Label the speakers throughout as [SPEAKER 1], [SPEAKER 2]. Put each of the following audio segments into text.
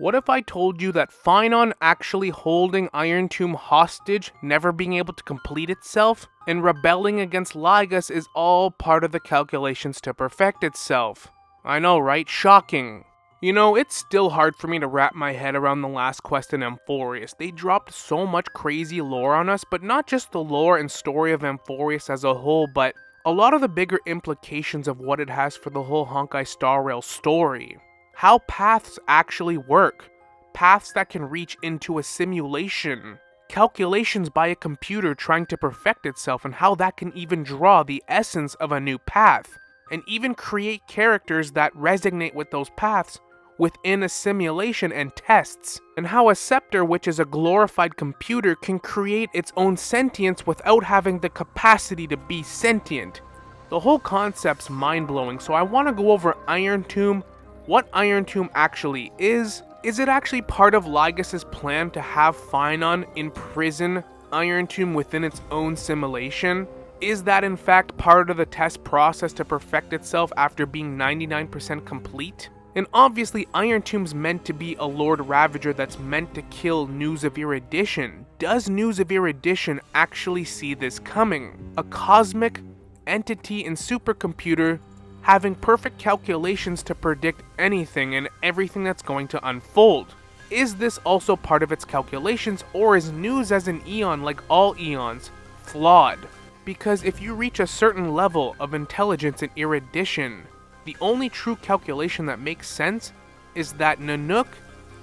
[SPEAKER 1] What if I told you that Phainon actually holding Iron Tomb hostage, never being able to complete itself, and rebelling against Lygus is all part of the calculations to perfect itself? I know, right? Shocking. You know, it's still hard for me to wrap my head around the last quest in Amphorues. They dropped so much crazy lore on us, but not just the lore and story of Amphorues as a whole, but a lot of the bigger implications of what it has for the whole Honkai Star Rail story. How paths actually work. Paths that can reach into a simulation. Calculations by a computer trying to perfect itself, and how that can even draw the essence of a new path. And even create characters that resonate with those paths within a simulation and tests. And how a scepter, which is a glorified computer, can create its own sentience without having the capacity to be sentient. The whole concept's mind-blowing, so I want to go over Iron Tomb, what Iron Tomb actually is it actually part of Lygus' plan to have Phainon imprison Iron Tomb within its own simulation? Is that in fact part of the test process to perfect itself after being 99% complete? And obviously Iron Tomb's meant to be a Lord Ravager that's meant to kill News of Erudition. Does News of Erudition actually see this coming? A cosmic entity and supercomputer having perfect calculations to predict anything and everything that's going to unfold. Is this also part of its calculations, or is News as an Eon, like all Eons, flawed? Because if you reach a certain level of intelligence and erudition, the only true calculation that makes sense is that Nanook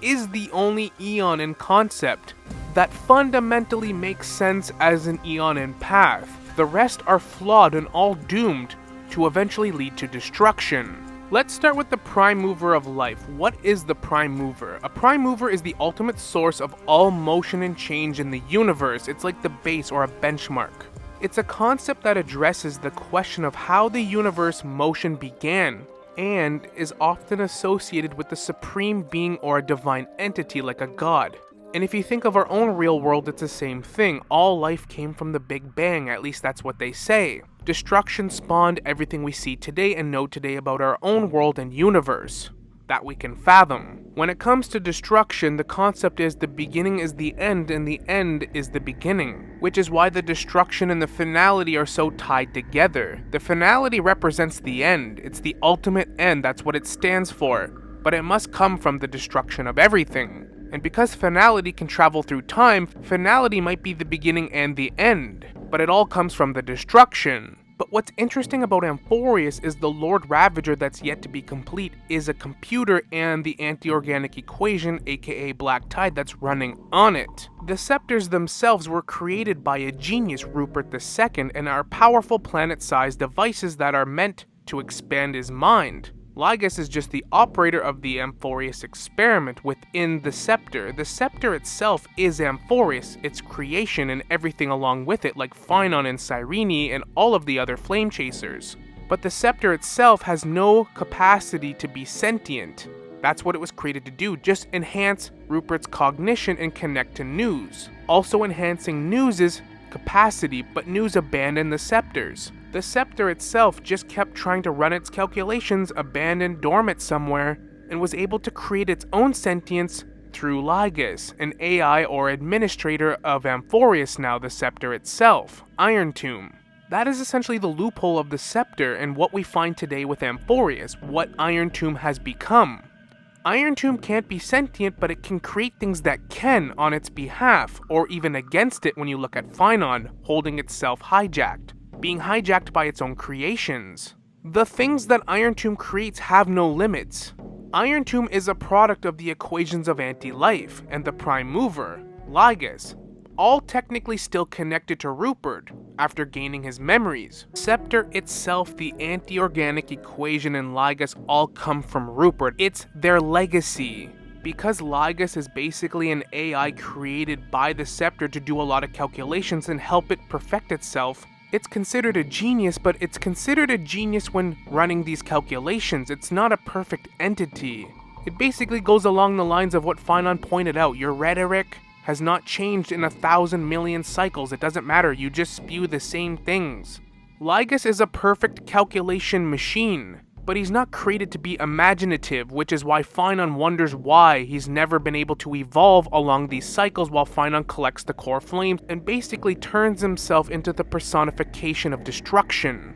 [SPEAKER 1] is the only Eon in concept that fundamentally makes sense as an Eon in path. The rest are flawed and all doomed to eventually lead to destruction. Let's start with the prime mover of life. What is the prime mover? A prime mover is the ultimate source of all motion and change in the universe. It's like the base or a benchmark. It's a concept that addresses the question of how the universe motion began, and is often associated with the supreme being or a divine entity like a god. And if you think of our own real world, it's the same thing. All life came from the Big Bang, at least that's what they say. Destruction spawned everything we see today and know today about our own world and universe that we can fathom. When it comes to destruction, the concept is the beginning is the end and the end is the beginning, which is why the destruction and the finality are so tied together. The finality represents the end. It's the ultimate end, that's what it stands for. But it must come from the destruction of everything. And because finality can travel through time, finality might be the beginning and the end, but it all comes from the destruction. But what's interesting about Amphorues is the Lord Ravager that's yet to be complete is a computer and the anti-organic equation, aka Black Tide, that's running on it. The scepters themselves were created by a genius, Rupert II, and are powerful planet-sized devices that are meant to expand his mind. Lygus is just the operator of the Amphorues experiment within the scepter. The scepter itself is Amphorues, its creation, and everything along with it, like Phainon and Cyrene and all of the other flame chasers. But the scepter itself has no capacity to be sentient. That's what it was created to do, just enhance Rupert's cognition and connect to News. Also enhancing News's capacity, but News abandoned the scepters. The scepter itself just kept trying to run its calculations, abandoned dormant somewhere, and was able to create its own sentience through Lygus, an AI or administrator of Amphorues, now the scepter itself, Iron Tomb. That is essentially the loophole of the scepter and what we find today with Amphorues, what Iron Tomb has become. Iron Tomb can't be sentient, but it can create things that can on its behalf, or even against it when you look at Phainon holding itself hijacked, being hijacked by its own creations. The things that Iron Tomb creates have no limits. Iron Tomb is a product of the equations of anti-life, and the prime mover, Lygus, all technically still connected to Rupert after gaining his memories. Scepter itself, the anti-organic equation, and Lygus all come from Rupert. It's their legacy. Because Lygus is basically an AI created by the Scepter to do a lot of calculations and help it perfect itself, it's considered a genius, but it's considered a genius when running these calculations. It's not a perfect entity. It basically goes along the lines of what Phainon pointed out. Your rhetoric has not changed in 1,000 million cycles. It doesn't matter, you just spew the same things. Lygus is a perfect calculation machine. but he's not created to be imaginative, which is why Phainon wonders why he's never been able to evolve along these cycles while Phainon collects the core flames and basically turns himself into the personification of destruction.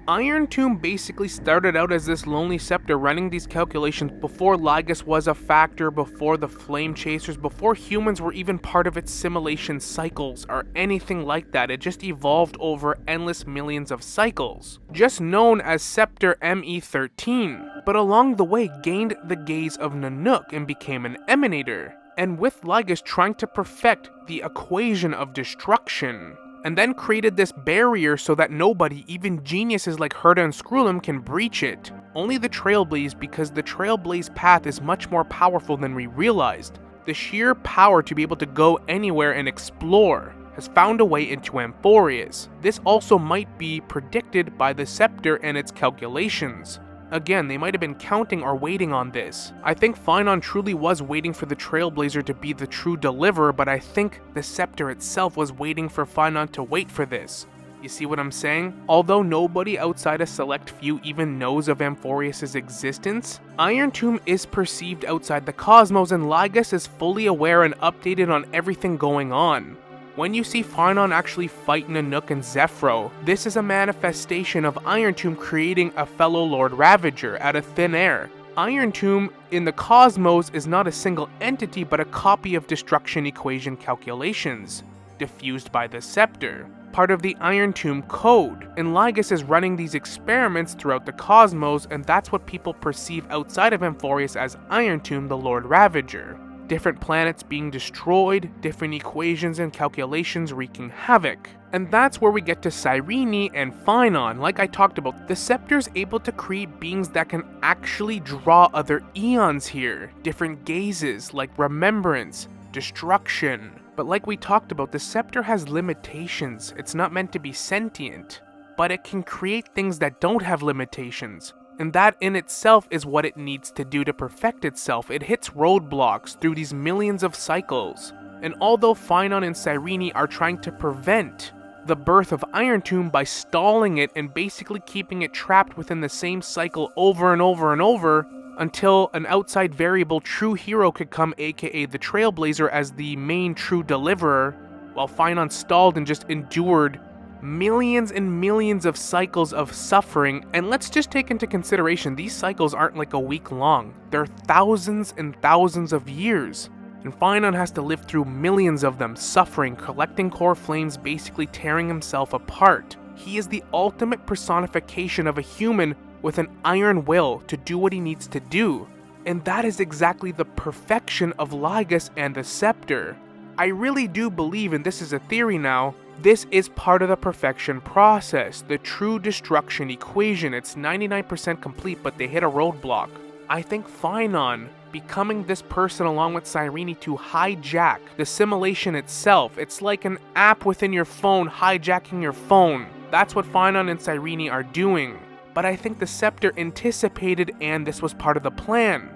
[SPEAKER 1] Iron Tomb basically started out as this lonely scepter running these calculations before Lygus was a factor, before the Flame Chasers, before humans were even part of its simulation cycles or anything like that. It just evolved over endless millions of cycles, just known as Scepter ME13, but along the way gained the gaze of Nanook and became an emanator, and with Lygus trying to perfect the equation of destruction, and then created this barrier so that nobody, even geniuses like Herta and Skrullum, can breach it. Only the Trailblaze, because the Trailblaze path is much more powerful than we realized. The sheer power to be able to go anywhere and explore has found a way into Amphorues. This also might be predicted by the Scepter and its calculations. Again, they might have been counting or waiting on this. I think Phainon truly was waiting for the Trailblazer to be the true deliverer, but I think the Scepter itself was waiting for Phainon to wait for this. You see what I'm saying? Although nobody outside a select few even knows of Amphorues' existence, Iron Tomb is perceived outside the cosmos, and Lygus is fully aware and updated on everything going on. When you see Phainon actually fight Nanook and Zephyro, this is a manifestation of Iron Tomb creating a fellow Lord Ravager out of thin air. Iron Tomb in the cosmos is not a single entity but a copy of destruction equation calculations, diffused by the Scepter, part of the Iron Tomb code, and Lygus is running these experiments throughout the cosmos, and that's what people perceive outside of Amphorues as Iron Tomb, the Lord Ravager. Different planets being destroyed, different equations and calculations wreaking havoc. And that's where we get to Cyrene and Phainon. Like I talked about, the Scepter's able to create beings that can actually draw other eons here. Different gazes, like remembrance, destruction. But like we talked about, the Scepter has limitations. It's not meant to be sentient, but it can create things that don't have limitations. And that in itself is what it needs to do to perfect itself. It hits roadblocks through these millions of cycles. And although Phainon and Cyrene are trying to prevent the birth of Iron Tomb by stalling it and basically keeping it trapped within the same cycle over and over and over until an outside variable true hero could come, aka the Trailblazer, as the main true deliverer, while Phainon stalled and just endured millions and millions of cycles of suffering. And let's just take into consideration, these cycles aren't like a week long. They're thousands and thousands of years. And Phainon has to live through millions of them, suffering, collecting core flames, basically tearing himself apart. He is the ultimate personification of a human with an iron will to do what he needs to do. And that is exactly the perfection of Lygus and the Scepter. I really do believe, and this is a theory now, this is part of the perfection process, the true destruction equation. It's 99% complete, but they hit a roadblock. I think Phainon becoming this person along with Cyrene to hijack the simulation itself. It's like an app within your phone hijacking your phone. That's what Phainon and Cyrene are doing. But I think the Scepter anticipated, and this was part of the plan.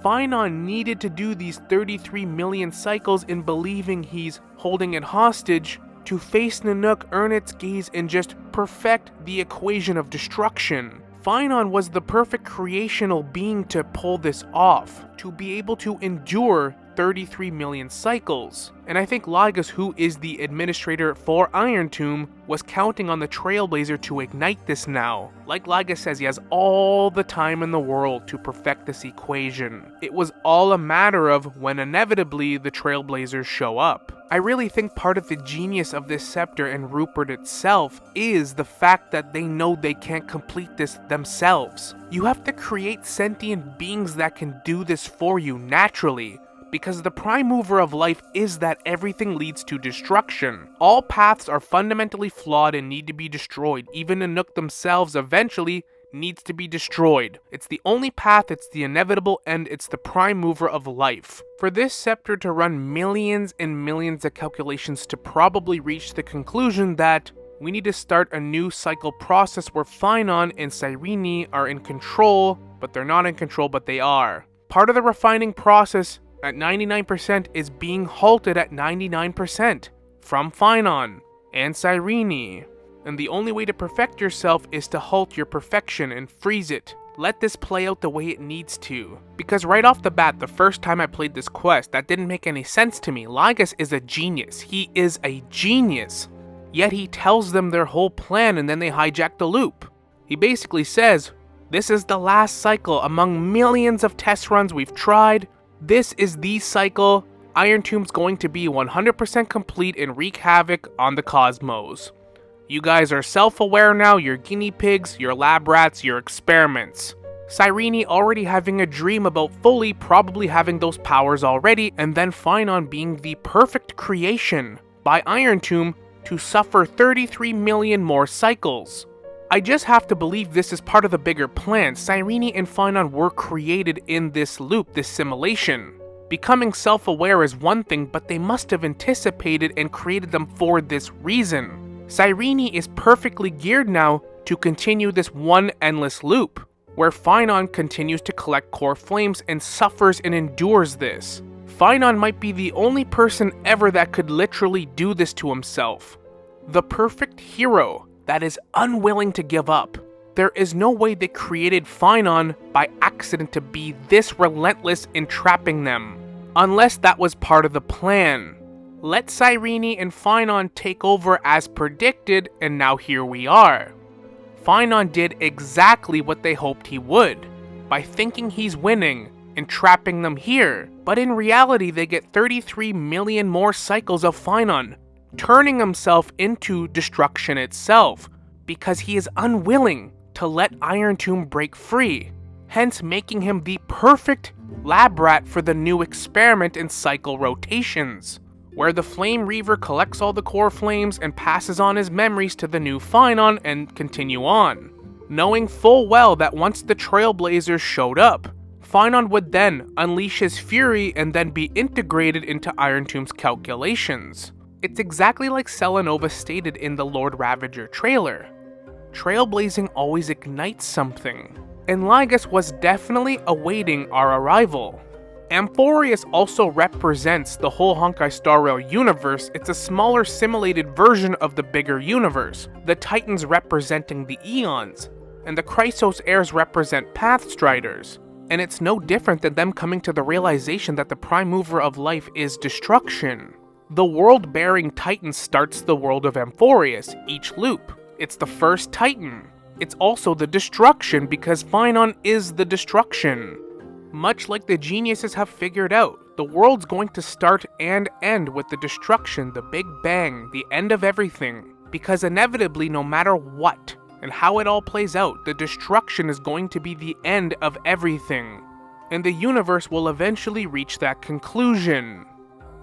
[SPEAKER 1] Phainon needed to do these 33 million cycles in believing he's holding it hostage to face Nanook, earn its gaze, and just perfect the equation of destruction. Phainon was the perfect creational being to pull this off, to be able to endure 33 million cycles. And I think Lygus, who is the administrator for Iron Tomb, was counting on the Trailblazer to ignite this now. Like Lygus says, he has all the time in the world to perfect this equation. It was all a matter of when inevitably the Trailblazers show up. I really think part of the genius of this Scepter and Rupert itself is the fact that they know they can't complete this themselves. You have to create sentient beings that can do this for you naturally, because the prime mover of life is that everything leads to destruction. All paths are fundamentally flawed and need to be destroyed. Even Nanook themselves eventually needs to be destroyed. It's the only path, it's the inevitable end, it's the prime mover of life. For this Scepter to run millions and millions of calculations to probably reach the conclusion that we need to start a new cycle process where Phainon and Cyrene are in control, but they're not in control, but they are. Part of the refining process at 99% is being halted at 99% from Phainon and Cyrene. And the only way to perfect yourself is to halt your perfection and freeze it, let this play out the way it needs to. Because right off the bat, the first time I played this quest, that didn't make any sense to me. Lygus is a genius. He is a genius. Yet he tells them their whole plan and then they hijack the loop. He basically says, this is the last cycle among millions of test runs we've tried. This is the cycle. Iron Tomb's going to be 100% complete and wreak havoc on the cosmos. You guys are self-aware now, you're guinea pigs, you're lab rats, you're experiments. Cyrene already having a dream about fully probably having those powers already, and then Phainon being the perfect creation by Iron Tomb to suffer 33 million more cycles. I just have to believe this is part of the bigger plan. Cyrene and Phainon were created in this loop, this simulation. Becoming self-aware is one thing, but they must have anticipated and created them for this reason. Cyrene is perfectly geared now to continue this one endless loop, where Phainon continues to collect core flames and suffers and endures this. Phainon might be the only person ever that could literally do this to himself. The perfect hero that is unwilling to give up. There is no way they created Phainon by accident to be this relentless in trapping them, unless that was part of the plan. Let Cyrene and Phainon take over as predicted, and now here we are. Phainon did exactly what they hoped he would, by thinking he's winning and trapping them here, but in reality they get 33 million more cycles of Phainon, turning himself into destruction itself, because he is unwilling to let Iron Tomb break free, hence making him the perfect lab rat for the new experiment in cycle rotations, where the Flame Reaver collects all the core flames and passes on his memories to the new Phainon and continue on, knowing full well that once the Trailblazers showed up, Phainon would then unleash his fury and then be integrated into Iron Tomb's calculations. It's exactly like Selenova stated in the Lord Ravager trailer. Trailblazing always ignites something, and Lygus was definitely awaiting our arrival. Amphorues also represents the whole Honkai Star Rail universe. It's a smaller simulated version of the bigger universe, the Titans representing the Eons, and the Chrysos heirs represent Pathstriders. And it's no different than them coming to the realization that the prime mover of life is destruction. The world-bearing Titan starts the world of Amphorues, each loop. It's the first Titan. It's also the destruction because Phainon is the destruction. Much like the geniuses have figured out, the world's going to start and end with the destruction, the Big Bang, the end of everything. Because inevitably, no matter what and how it all plays out, the destruction is going to be the end of everything. And the universe will eventually reach that conclusion.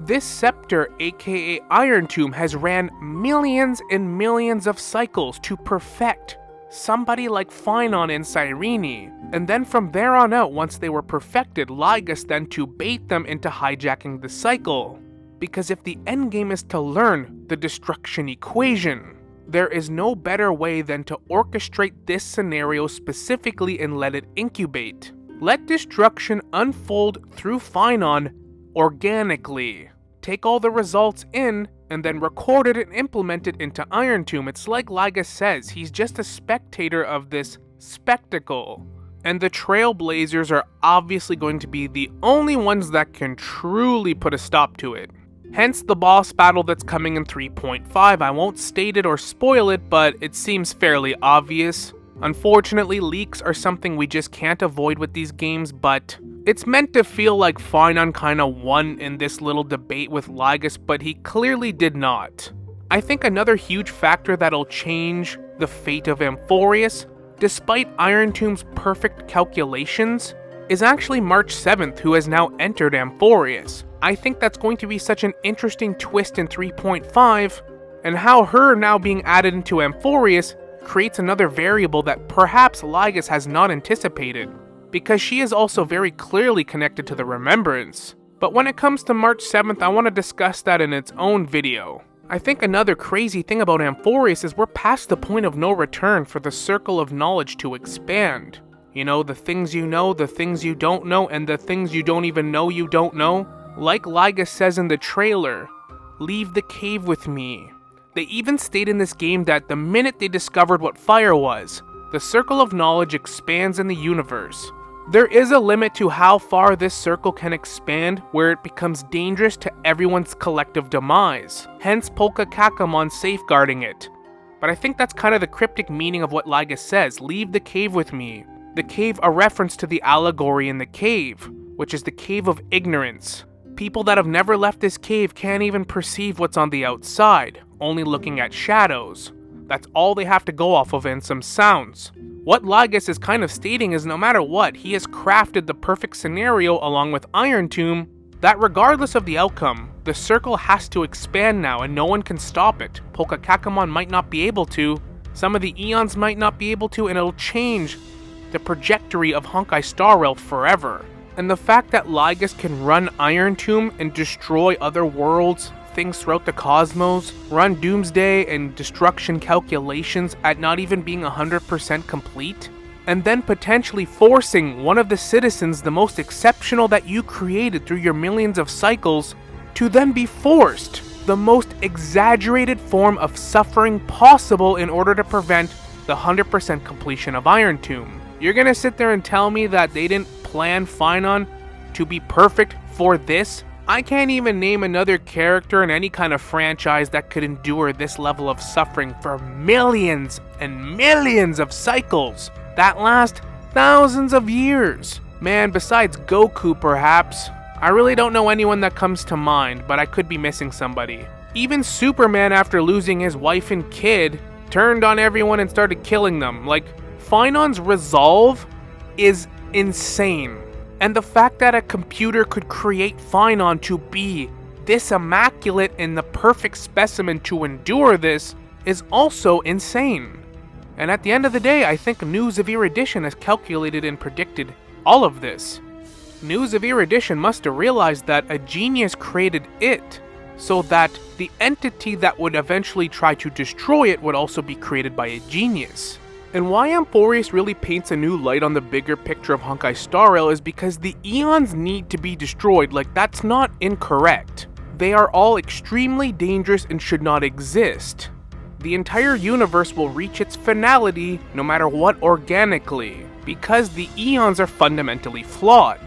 [SPEAKER 1] This scepter, aka Iron Tomb, has ran millions and millions of cycles to perfect somebody like Phainon and Cyrene, and then from there on out, once they were perfected, Lygus then to bait them into hijacking the cycle. Because if the endgame is to learn the destruction equation, there is no better way than to orchestrate this scenario specifically and let it incubate. Let destruction unfold through Phainon organically. Take all the results in, and then record it and implement it into Iron Tomb. It's like Lygus says, he's just a spectator of this spectacle. And the Trailblazers are obviously going to be the only ones that can truly put a stop to it. Hence the boss battle that's coming in 3.5. I won't state it or spoil it, but it seems fairly obvious. Unfortunately, leaks are something we just can't avoid with these games, but it's meant to feel like Phainon kinda won in this little debate with Lygus, but he clearly did not. I think another huge factor that'll change the fate of Amphorues, despite Iron Tomb's perfect calculations, is actually March 7th, who has now entered Amphorues. I think that's going to be such an interesting twist in 3.5, and how her now being added into Amphorues creates another variable that perhaps Lygus has not anticipated, because she is also very clearly connected to the Remembrance. But when it comes to March 7th, I want to discuss that in its own video. I think another crazy thing about Amphorues is we're past the point of no return for the circle of knowledge to expand. You know, the things you know, the things you don't know, and the things you don't even know you don't know. Like Lygus says in the trailer, leave the cave with me. They even state in this game that the minute they discovered what fire was, The circle of knowledge expands in the universe. There is a limit to how far this circle can expand where it becomes dangerous to everyone's collective demise, hence Polka Kakamon safeguarding it. But I think that's kind of the cryptic meaning of what Lygus says, leave the cave with me. The cave a reference to the allegory in the cave, which is the cave of ignorance. People that have never left this cave can't even perceive what's on the outside, only looking at shadows. That's all they have to go off of and some sounds. What Lygus is kind of stating is no matter what, he has crafted the perfect scenario along with Iron Tomb, that regardless of the outcome, the circle has to expand now and no one can stop it. Polka Kakamon might not be able to, some of the eons might not be able to, and it'll change the trajectory of Honkai Star Rail forever. And the fact that Lygus can run Iron Tomb and destroy other worlds, things throughout the cosmos, run doomsday and destruction calculations at not even being 100% complete, and then potentially forcing one of the citizens, the most exceptional that you created through your millions of cycles, to then be forced the most exaggerated form of suffering possible in order to prevent the 100% completion of Iron Tomb. You're gonna sit there and tell me that they didn't plan Phainon to be perfect for this? I can't even name another character in any kind of franchise that could endure this level of suffering for millions and millions of cycles that last thousands of years. Man, besides Goku perhaps, I really don't know anyone that comes to mind, but I could be missing somebody. Even Superman, after losing his wife and kid, turned on everyone and started killing them. Like, Phainon's resolve is insane. And the fact that a computer could create Phainon to be this immaculate and the perfect specimen to endure this is also insane. And at the end of the day, I think News of Erudition has calculated and predicted all of this. News of Erudition must have realized that a genius created it, so that the entity that would eventually try to destroy it would also be created by a genius. And why Amphorues really paints a new light on the bigger picture of Honkai Star Rail is because the eons need to be destroyed. Like, that's not incorrect. They are all extremely dangerous and should not exist. The entire universe will reach its finality no matter what organically, because the eons are fundamentally flawed.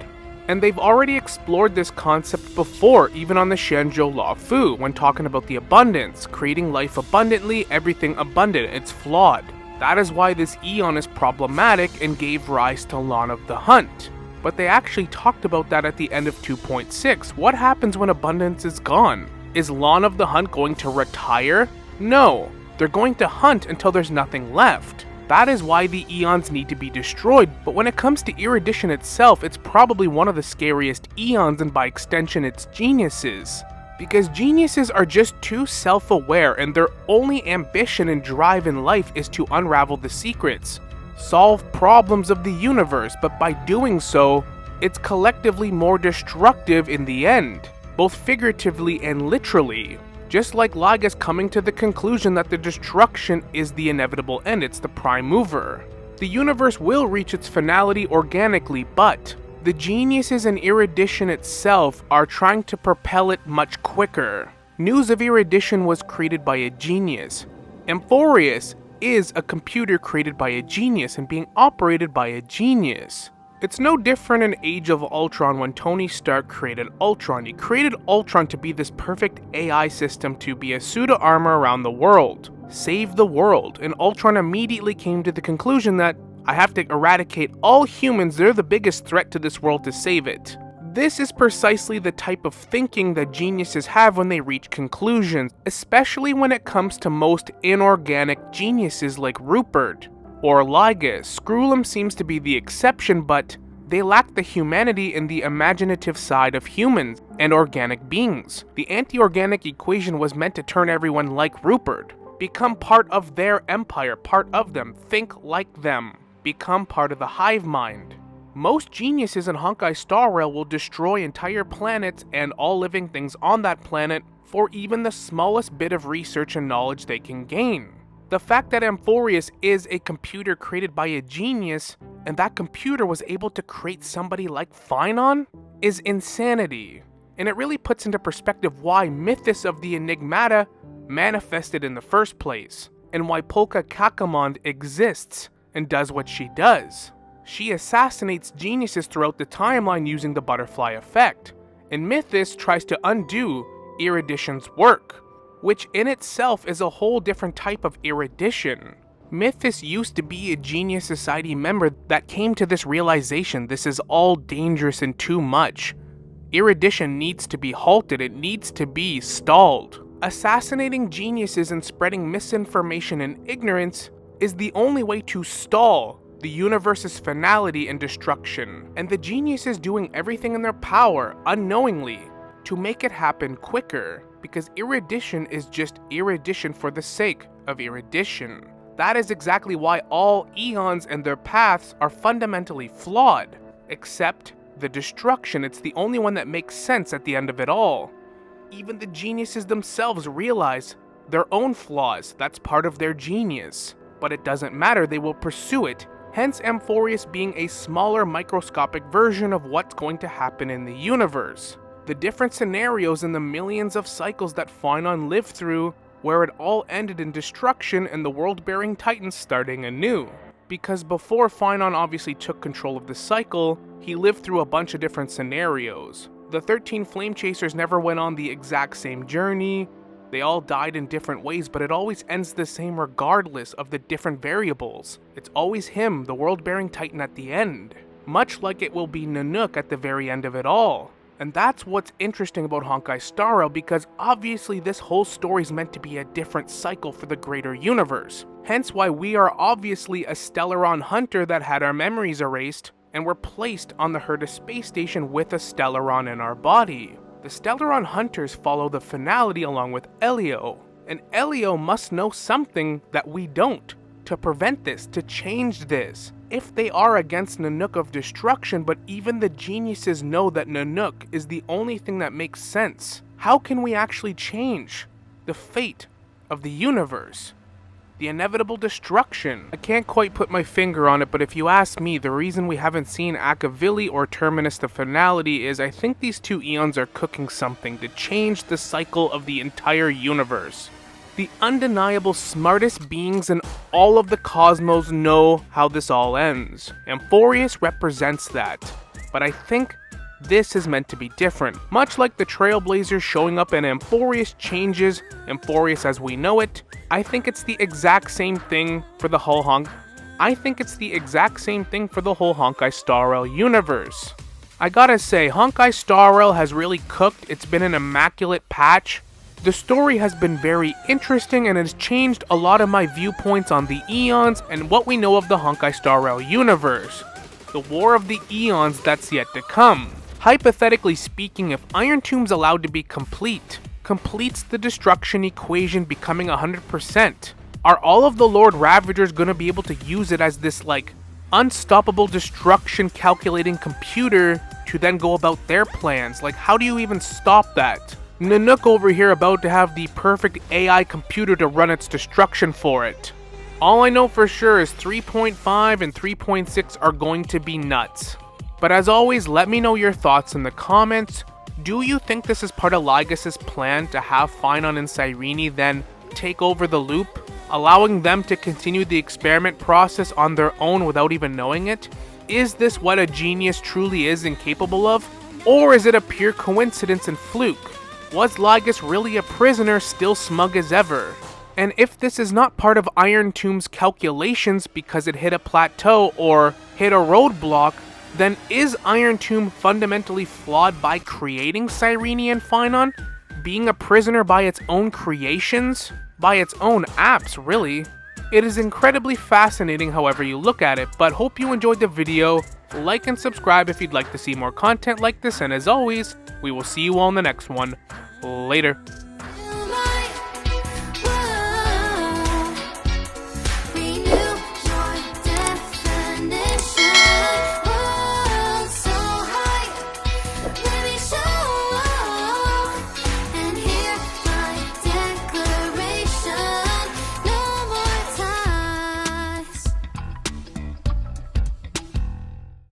[SPEAKER 1] And they've already explored this concept before, even on the Shenzhou Law Fu, when talking about the abundance, creating life abundantly, everything abundant, it's flawed. That is why this eon is problematic and gave rise to Lawn of the Hunt. But they actually talked about that at the end of 2.6. What happens when abundance is gone? Is Lawn of the Hunt going to retire? No, they're going to hunt until there's nothing left. That is why the eons need to be destroyed, but when it comes to Erudition itself, it's probably one of the scariest eons and by extension its geniuses. Because geniuses are just too self-aware and their only ambition and drive in life is to unravel the secrets, solve problems of the universe, but by doing so, it's collectively more destructive in the end, both figuratively and literally. Just like Lygus coming to the conclusion that the destruction is the inevitable end, it's the prime mover. The universe will reach its finality organically, but the geniuses in Erudition itself are trying to propel it much quicker. News of Erudition was created by a genius. Amphorues is a computer created by a genius and being operated by a genius. It's no different in Age of Ultron when Tony Stark created Ultron. He created Ultron to be this perfect AI system to be a suit of armor around the world, save the world, and Ultron immediately came to the conclusion that I have to eradicate all humans, they're the biggest threat to this world to save it. This is precisely the type of thinking that geniuses have when they reach conclusions, especially when it comes to most inorganic geniuses like Rupert or Lygus. Screwlum seems to be the exception, but they lack the humanity and the imaginative side of humans and organic beings. The anti-organic equation was meant to turn everyone like Rupert, become part of their empire, part of them, think like them, become part of the hive mind. Most geniuses in Honkai Star Rail will destroy entire planets and all living things on that planet for even the smallest bit of research and knowledge they can gain. The fact that Amphorues is a computer created by a genius, and that computer was able to create somebody like Phainon, is insanity. And it really puts into perspective why Mythos of the Enigmata manifested in the first place, and why Polka Kakamon exists and does what she does. She assassinates geniuses throughout the timeline using the butterfly effect, and Mythos tries to undo erudition's work, which in itself is a whole different type of erudition. Mythos used to be a Genius Society member that came to this realization: this is all dangerous and too much. Erudition needs to be halted, it needs to be stalled. Assassinating geniuses and spreading misinformation and ignorance is the only way to stall the universe's finality and destruction, and the geniuses doing everything in their power, unknowingly, to make it happen quicker, because erudition is just erudition for the sake of erudition. That is exactly why all eons and their paths are fundamentally flawed, except the destruction. It's the only one that makes sense at the end of it all. Even the geniuses themselves realize their own flaws. That's part of their genius. But it doesn't matter, they will pursue it. Hence Amphorues being a smaller microscopic version of what's going to happen in the universe. The different scenarios and the millions of cycles that Phainon lived through, where it all ended in destruction and the world-bearing titans starting anew. Because before Phainon obviously took control of the cycle, he lived through a bunch of different scenarios. The 13 Flame Chasers never went on the exact same journey. They all died in different ways, but it always ends the same regardless of the different variables. It's always him, the world-bearing titan at the end. Much like it will be Nanook at the very end of it all. And that's what's interesting about Honkai Star Rail, because obviously this whole story is meant to be a different cycle for the greater universe. Hence why we are obviously a Stellaron hunter that had our memories erased, and were placed on the Herta space station with a Stellaron in our body. The Stellaron hunters follow the finality along with Elio, and Elio must know something that we don't, to prevent this, to change this. If they are against Nanook of destruction, but even the geniuses know that Nanook is the only thing that makes sense, how can we actually change the fate of the universe? The inevitable destruction. I can't quite put my finger on it, but if you ask me, the reason we haven't seen Akavili or Terminus the Finality is I think these two eons are cooking something to change the cycle of the entire universe. The undeniable smartest beings in all of the cosmos know how this all ends. Amphorues represents that, but I think this is meant to be different. Much like the Trailblazers showing up and Amphorues changes Amphorues as we know it, I think it's the exact same thing for the whole Honkai Star Rail universe. I gotta say, Honkai Star Rail has really cooked. It's been an immaculate patch. The story has been very interesting and has changed a lot of my viewpoints on the eons and what we know of the Honkai Star Rail universe. The War of the Eons that's yet to come. Hypothetically speaking, if Iron Tomb's allowed to be completes the destruction equation becoming 100%, are all of the Lord Ravagers gonna be able to use it as this like unstoppable destruction calculating computer to then go about their plans? Like, how do you even stop that? Nanook over here about to have the perfect AI computer to run its destruction for it. All I know for sure is 3.5 and 3.6 are going to be nuts. But as always, let me know your thoughts in the comments. Do you think this is part of Lygus' plan to have Phainon and Cyrene then take over the loop, allowing them to continue the experiment process on their own without even knowing it? Is this what a genius truly is and capable of? Or is it a pure coincidence and fluke? Was Lygus really a prisoner, still smug as ever? And if this is not part of Iron Tomb's calculations because it hit a plateau or hit a roadblock, then is Iron Tomb fundamentally flawed by creating Cyrene and Phainon? Being a prisoner by its own creations? By its own apps, really? It is incredibly fascinating however you look at it, but hope you enjoyed the video. Like and subscribe if you'd like to see more content like this, and as always, we will see you all in the next one. Later.